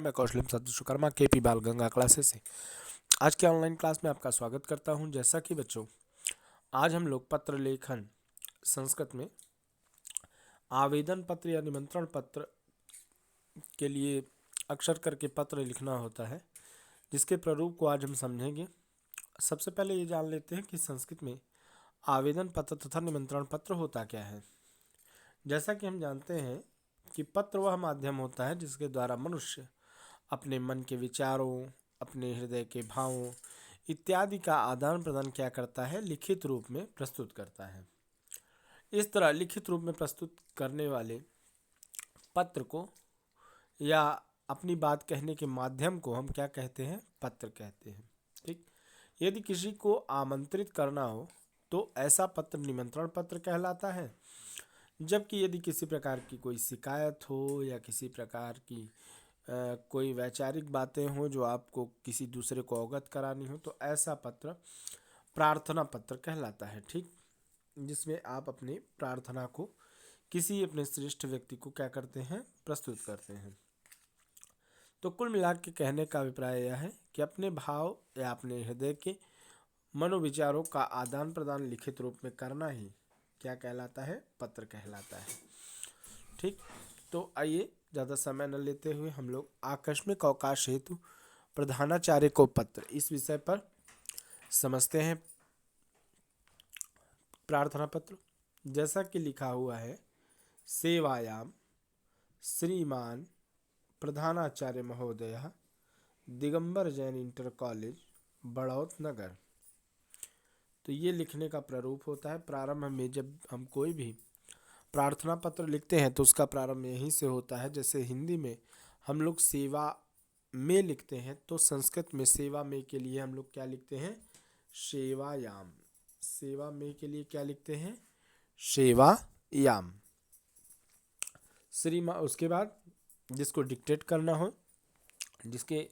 मैं कौशलम सत विश्वकर्मा केपी बाल गंगा क्लासेस से आज के ऑनलाइन क्लास में आपका स्वागत करता हूं। जैसा कि बच्चों, आज हम लोग पत्र लेखन संस्कृत में आवेदन पत्र या निमंत्रण पत्र के लिए अक्षर करके पत्र लिखना होता है, जिसके प्रारूप को आज हम समझेंगे। सबसे पहले ये जान लेते हैं कि संस्कृत में आवेदन पत्र तथा निमंत्रण पत्र होता क्या है। जैसा कि हम जानते हैं कि पत्र वह माध्यम होता है जिसके द्वारा मनुष्य अपने मन के विचारों, अपने हृदय के भावों इत्यादि का आदान प्रदान क्या करता है, लिखित रूप में प्रस्तुत करता है। इस तरह लिखित रूप में प्रस्तुत करने वाले पत्र को या अपनी बात कहने के माध्यम को हम क्या कहते हैं, पत्र कहते हैं। ठीक, यदि किसी को आमंत्रित करना हो तो ऐसा पत्र निमंत्रण पत्र कहलाता है। जबकि यदि किसी प्रकार की कोई शिकायत हो या किसी प्रकार की कोई वैचारिक बातें हों जो आपको किसी दूसरे को अवगत करानी हो, तो ऐसा पत्र प्रार्थना पत्र कहलाता है। ठीक, जिसमें आप अपनी प्रार्थना को किसी अपने श्रेष्ठ व्यक्ति को क्या करते हैं, प्रस्तुत करते हैं। तो कुल मिला के कहने का अभिप्राय यह है कि अपने भाव या अपने हृदय के मनोविचारों का आदान प्रदान लिखित रूप में करना ही क्या कहलाता है, पत्र कहलाता है। ठीक, तो आइए ज़्यादा समय न लेते हुए हम लोग आकस्मिक अवकाश हेतु प्रधानाचार्य को पत्र इस विषय पर समझते हैं। प्रार्थना पत्र जैसा कि लिखा हुआ है, सेवायाम श्रीमान प्रधानाचार्य महोदय दिगंबर जैन इंटर कॉलेज बड़ौत नगर। तो ये लिखने का प्रारूप होता है। प्रारंभ में जब हम कोई भी प्रार्थना पत्र लिखते हैं तो उसका प्रारंभ यहीं से होता है। जैसे हिंदी में हम लोग सेवा में लिखते हैं, तो संस्कृत में सेवा में के लिए हम लोग क्या लिखते हैं, सेवायाम। सेवा में के लिए क्या लिखते हैं, सेवायाम। श्रीमान, उसके बाद जिसको डिक्टेट करना हो, जिसके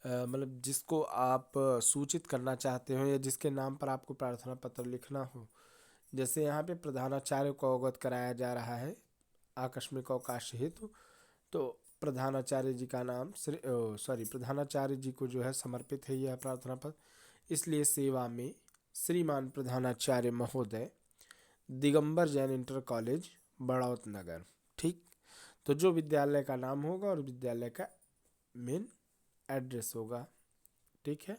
मतलब जिसको आप सूचित करना चाहते हो या जिसके नाम पर आपको प्रार्थना पत्र लिखना हो, जैसे यहाँ पे प्रधानाचार्य को अवगत कराया जा रहा है आकस्मिक अवकाश हेतु, तो प्रधानाचार्य जी का नाम प्रधानाचार्य जी को जो है समर्पित है यह प्रार्थना पत्र। इसलिए सेवा में श्रीमान प्रधानाचार्य महोदय दिगंबर जैन इंटर कॉलेज बड़ौत नगर। ठीक, तो जो विद्यालय का नाम होगा और विद्यालय का मेन एड्रेस होगा। ठीक है,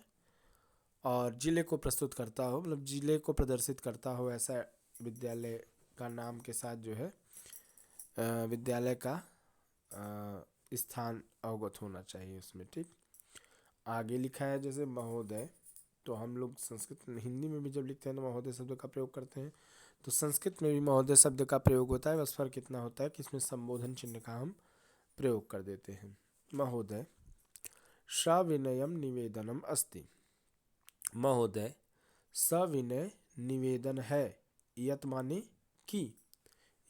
और जिले को प्रस्तुत करता हो, मतलब जिले को प्रदर्शित करता हो, ऐसा विद्यालय का नाम के साथ जो है विद्यालय का स्थान अवगत होना चाहिए उसमें। ठीक, आगे लिखा है जैसे महोदय, तो हम लोग संस्कृत में, हिंदी में भी जब लिखते हैं तो महोदय शब्द का प्रयोग करते हैं, तो संस्कृत में भी महोदय शब्द का प्रयोग होता है। बस फर्क इतना होता है कि इसमें संबोधन चिन्ह का हम प्रयोग कर देते हैं। महोदय सविनयम निवेदनम अस्ति। महोदय सविनय निवेदन है। यत माने कि,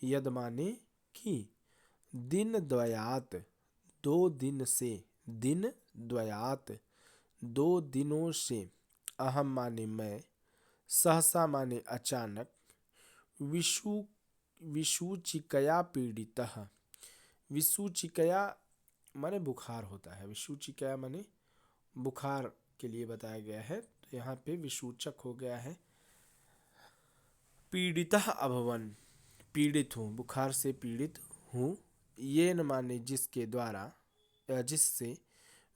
यद माने कि, दिन द्वयात दो दिन से, दिन द्वयात दो दिनों से, अहम माने मैं, सहसा माने अचानक, विषुचिकया पीड़ितः। विषुचिकया माने बुखार होता है, विषुचिकया माने बुखार के लिए बताया गया है, तो यहाँ पे विसूचक हो गया है। पीड़ितः अभवन, पीड़ित हूँ, बुखार से पीड़ित हूँ। ये न माने जिसके द्वारा या जिससे,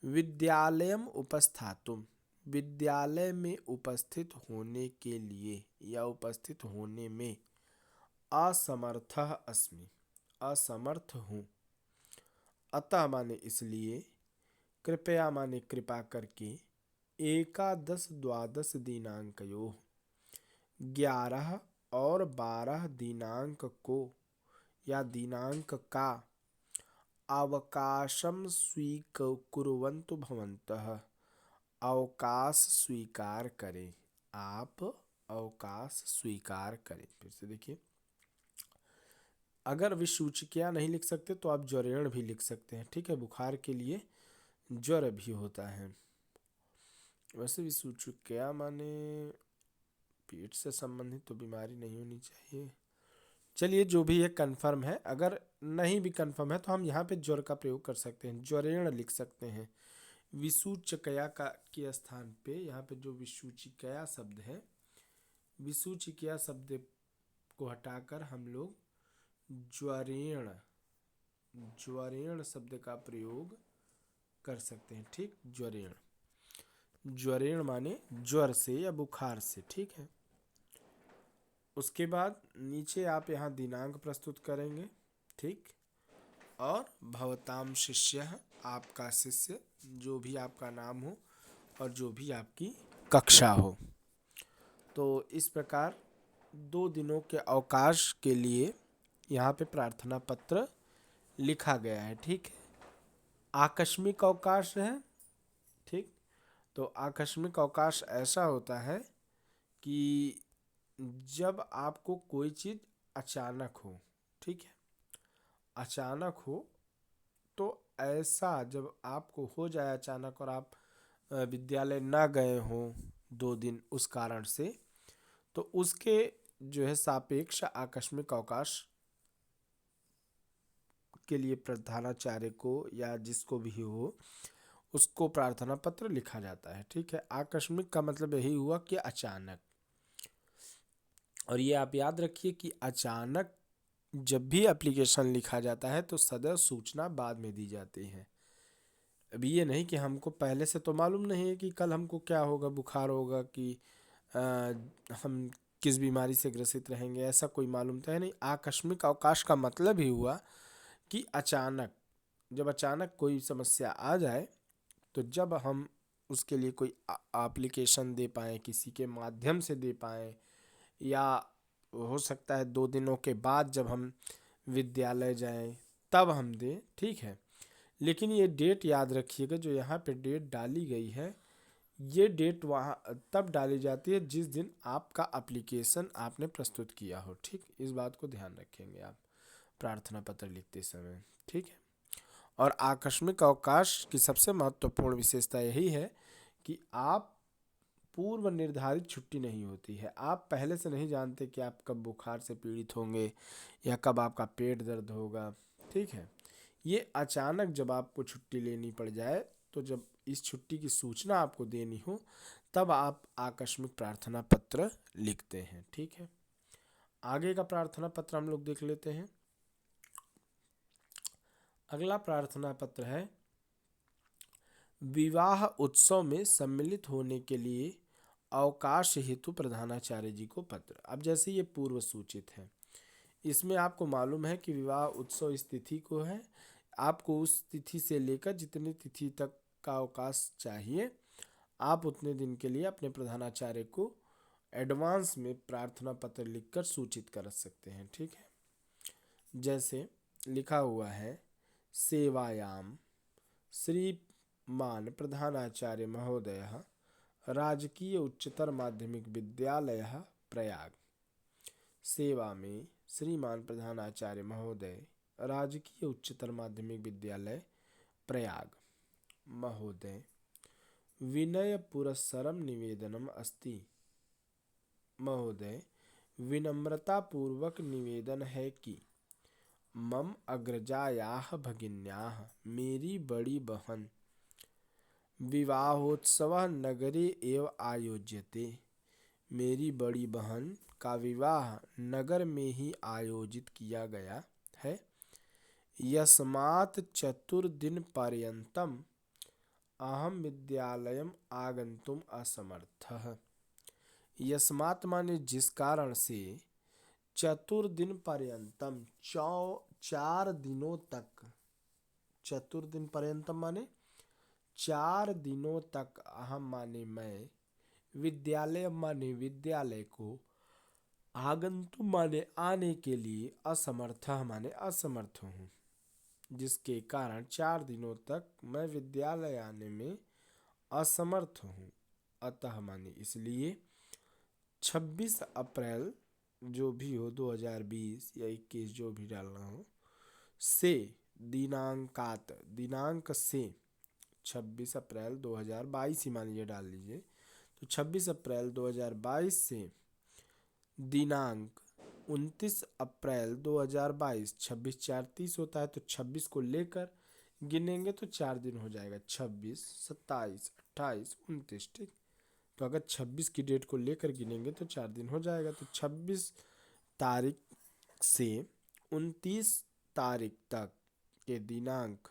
विद्यालयम उपस्थातुम, विद्यालय में उपस्थित होने के लिए या उपस्थित होने में, असमर्थः अस्मि, असमर्थ हूँ। अतः माने इसलिए, कृपया माने कृपा करके, एकादश द्वादश दिनांकयोः, 11 और 12 दिनांक को या दिनांक का, अवकाशम स्वीकुर्वन्तु भवन्तः, अवकाश स्वीकार करें, आप अवकाश स्वीकार करें। फिर से देखिए, अगर विसूचिका नहीं लिख सकते तो आप ज्वरेण भी लिख सकते हैं। ठीक है, बुखार के लिए ज्वर भी होता है। वैसे विसूचिका माने पेट से संबंधित तो बीमारी नहीं होनी चाहिए, चलिए जो भी है कंफर्म है, अगर नहीं भी कंफर्म है तो हम यहाँ पे ज्वर का प्रयोग कर सकते हैं, ज्वरेण लिख सकते हैं। विसूचकया का के स्थान पे यहाँ पे जो विसूचिकया शब्द है, विसूचिकया शब्द को हटाकर हम लोग ज्वरेण, ज्वरेण शब्द का प्रयोग कर सकते हैं। ठीक, ज्वरेण, ज्वरेण माने ज्वर से या बुखार से। ठीक है, उसके बाद नीचे आप यहाँ दिनांक प्रस्तुत करेंगे। ठीक, और भवताम शिष्य, आपका शिष्य, जो भी आपका नाम हो और जो भी आपकी कक्षा हो। तो इस प्रकार 2 दिनों के अवकाश के लिए यहाँ पे प्रार्थना पत्र लिखा गया है। ठीक है, आकस्मिक अवकाश है। ठीक, तो आकस्मिक अवकाश ऐसा होता है कि जब आपको कोई चीज़ अचानक हो। ठीक है, अचानक हो तो ऐसा जब आपको हो जाए अचानक और आप विद्यालय ना गए हों 2 दिन उस कारण से, तो उसके जो है सापेक्ष आकस्मिक अवकाश के लिए प्रधानाचार्य को या जिसको भी हो उसको प्रार्थना पत्र लिखा जाता है। ठीक है, आकस्मिक का मतलब यही हुआ कि अचानक। और ये आप याद रखिए कि अचानक जब भी एप्लीकेशन लिखा जाता है तो सदैव सूचना बाद में दी जाती है। अभी ये नहीं कि हमको पहले से तो मालूम नहीं है कि कल हमको क्या होगा, बुखार होगा कि हम किस बीमारी से ग्रसित रहेंगे, ऐसा कोई मालूम तो है नहीं। आकस्मिक अवकाश का मतलब ही हुआ कि अचानक, जब अचानक कोई समस्या आ जाए तो जब हम उसके लिए कोई एप्लीकेशन दे पाएँ, किसी के माध्यम से दे पाएँ, या हो सकता है 2 दिनों के बाद जब हम विद्यालय जाएं तब हम दें। ठीक है, लेकिन ये डेट याद रखिएगा, जो यहाँ पे डेट डाली गई है ये डेट वहाँ तब डाली जाती है जिस दिन आपका एप्लीकेशन आपने प्रस्तुत किया हो। ठीक, इस बात को ध्यान रखेंगे आप प्रार्थना पत्र लिखते समय। ठीक है, और आकस्मिक अवकाश की सबसे महत्वपूर्ण विशेषता यही है कि आप पूर्व निर्धारित छुट्टी नहीं होती है। आप पहले से नहीं जानते कि आप कब बुखार से पीड़ित होंगे या कब आपका पेट दर्द होगा। ठीक है, ये अचानक जब आपको छुट्टी लेनी पड़ जाए, तो जब इस छुट्टी की सूचना आपको देनी हो तब आप आकस्मिक प्रार्थना पत्र लिखते हैं। ठीक है, आगे का प्रार्थना पत्र हम लोग देख लेते हैं। अगला प्रार्थना पत्र है विवाह उत्सव में सम्मिलित होने के लिए अवकाश हेतु प्रधानाचार्य जी को पत्र। अब जैसे ये पूर्व सूचित है, इसमें आपको मालूम है कि विवाह उत्सव इस तिथि को है, आपको उस तिथि से लेकर जितनी तिथि तक का अवकाश चाहिए आप उतने दिन के लिए अपने प्रधानाचार्य को एडवांस में प्रार्थना पत्र लिखकर सूचित कर सकते हैं। ठीक है, जैसे लिखा हुआ है सेवायाम श्रीमान प्रधानाचार्य महोदय राजकीय उच्चतर माध्यमिक विद्यालय प्रयाग। सेवा में श्रीमान प्रधानाचार्य महोदय राजकीय उच्चतर माध्यमिक विद्यालय प्रयाग महोदय विनय पुरस्सरम निवेदनम अस्ति। महोदय, विनम्रता पूर्वक निवेदन है कि मम अग्रजायाः भगिन्याः, मेरी बड़ी बहन, विवाहोत्सवः नगरे एव आयोज्यते। मेरी बड़ी बहन का विवाह नगर में ही आयोजित किया गया है। यस्मात् चतुर्दिन पर्यन्तम अहम विद्यालयम आगंतुम असमर्थः। यस्मात् माने जिस कारण से, चतुर्दिन पर्यंतम 4 दिनों तक, चतुर्दिन पर्यंतम माने 4 दिनों तक, अहम माने मैं, विद्यालय माने विद्यालय को, आगंतुम माने आने के लिए, असमर्थ माने असमर्थ हूँ, जिसके कारण 4 दिनों तक मैं विद्यालय आने में असमर्थ हूँ। अतः माने इसलिए 26 अप्रैल जो भी हो 2020 या 21 जो भी डालना हो से, दिनांकात, दिनांक से 26 अप्रैल 2022 ही मान लीजिए, डाल लीजिए, तो 26 अप्रैल 2022 से दिनांक 29 अप्रैल 2022, 26 4 30 होता है, तो 26 को लेकर गिनेंगे तो 4 दिन हो जाएगा, 26 27 28 29। ठीक, तो अगर 26 की डेट को लेकर गिनेंगे तो 4 दिन हो जाएगा। तो 26 तारीख से 29 तारीख तक के दिनांक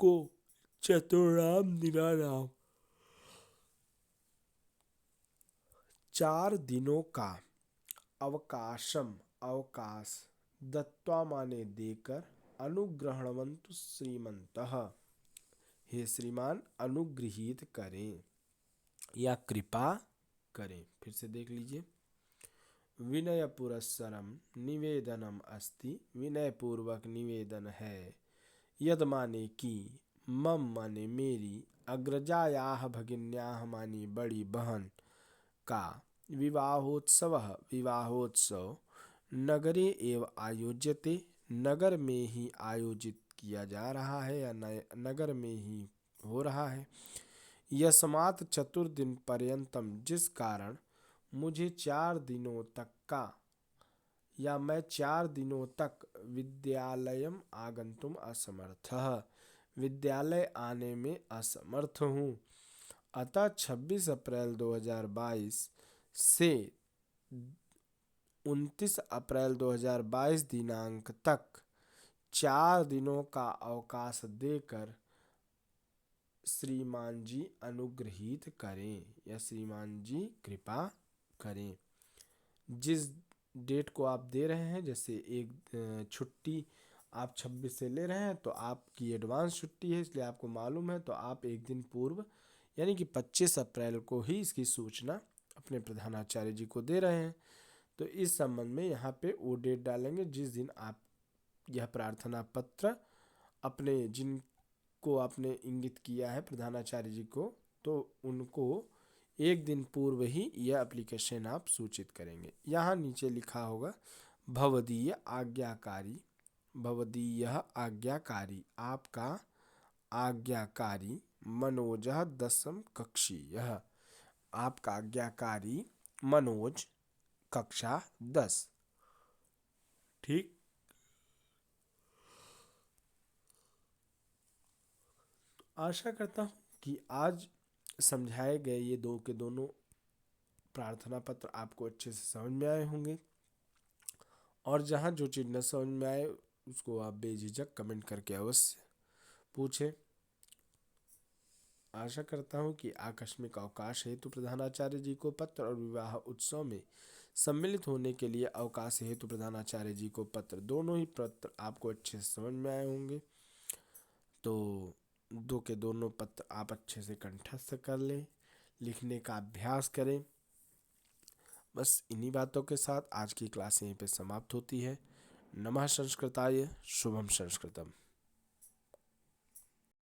को चतुर्णाम निरानाम 4 दिनों का अवकाश दत्त्वा माने देकर अनुग्रहणवन्तु श्रीमन्तः, हे श्रीमान अनुगृहीत करें या कृपा करें। फिर से देख लीजिए, विनय पुरस्सरम निवेदनम अस्ति, विनय पूर्वक निवेदन है, यद माने कि मम माने मेरी, अग्रजायाः भगिन्याः मानी बड़ी बहन का विवाहोत्सव नगरे एव आयोज्यते, नगर में ही आयोजित किया जा रहा है या नगर में ही हो रहा है। यस्मात् चतुर्दिन पर्यंतम, जिस कारण मुझे 4 दिनों तक का या मैं 4 दिनों तक विद्यालयम आगंतुम असमर्थः, विद्यालय आने में असमर्थ हूँ। अतः 26 अप्रैल 2022 से 29 अप्रैल 2022 दिनांक तक 4 दिनों का अवकाश देकर श्रीमान जी अनुग्रहित करें या श्रीमान जी कृपा करें। जिस डेट को आप दे रहे हैं, जैसे एक छुट्टी आप 26 से ले रहे हैं तो आपकी एडवांस छुट्टी है, इसलिए आपको मालूम है, तो आप एक दिन पूर्व यानी कि 25 अप्रैल को ही इसकी सूचना अपने प्रधानाचार्य जी को दे रहे हैं। तो इस संबंध में यहाँ पे वो डेट डालेंगे जिस दिन आप यह प्रार्थना पत्र अपने जिनको आपने इंगित किया है प्रधानाचार्य जी को, तो उनको एक दिन पूर्व ही यह एप्लीकेशन आप सूचित करेंगे। यहाँ नीचे लिखा होगा भवदीय आज्ञाकारी, भवदीय आज्ञाकारी, आपका आज्ञाकारी मनोजः 10वीं कक्षीय, आपका आज्ञाकारी मनोज कक्षा 10। ठीक, आशा करता हूँ कि आज समझाए गए ये दो के दोनों प्रार्थना पत्र आपको अच्छे से समझ में आए होंगे, और जहाँ जो चीज़ न समझ में आए उसको आप बेझिझक कमेंट करके अवश्य पूछें। आशा करता हूँ कि आकस्मिक अवकाश हेतु प्रधानाचार्य जी को पत्र और विवाह उत्सव में सम्मिलित होने के लिए अवकाश हेतु प्रधानाचार्य जी को पत्र, दोनों ही पत्र आपको अच्छे से समझ में आए होंगे। तो दो के दोनों पत्र आप अच्छे से कंठस्थ कर लें, लिखने का अभ्यास करें। बस इन्हीं बातों के साथ आज की क्लास यहीं पे समाप्त होती है। नमः संस्कृताय, शुभम संस्कृतम।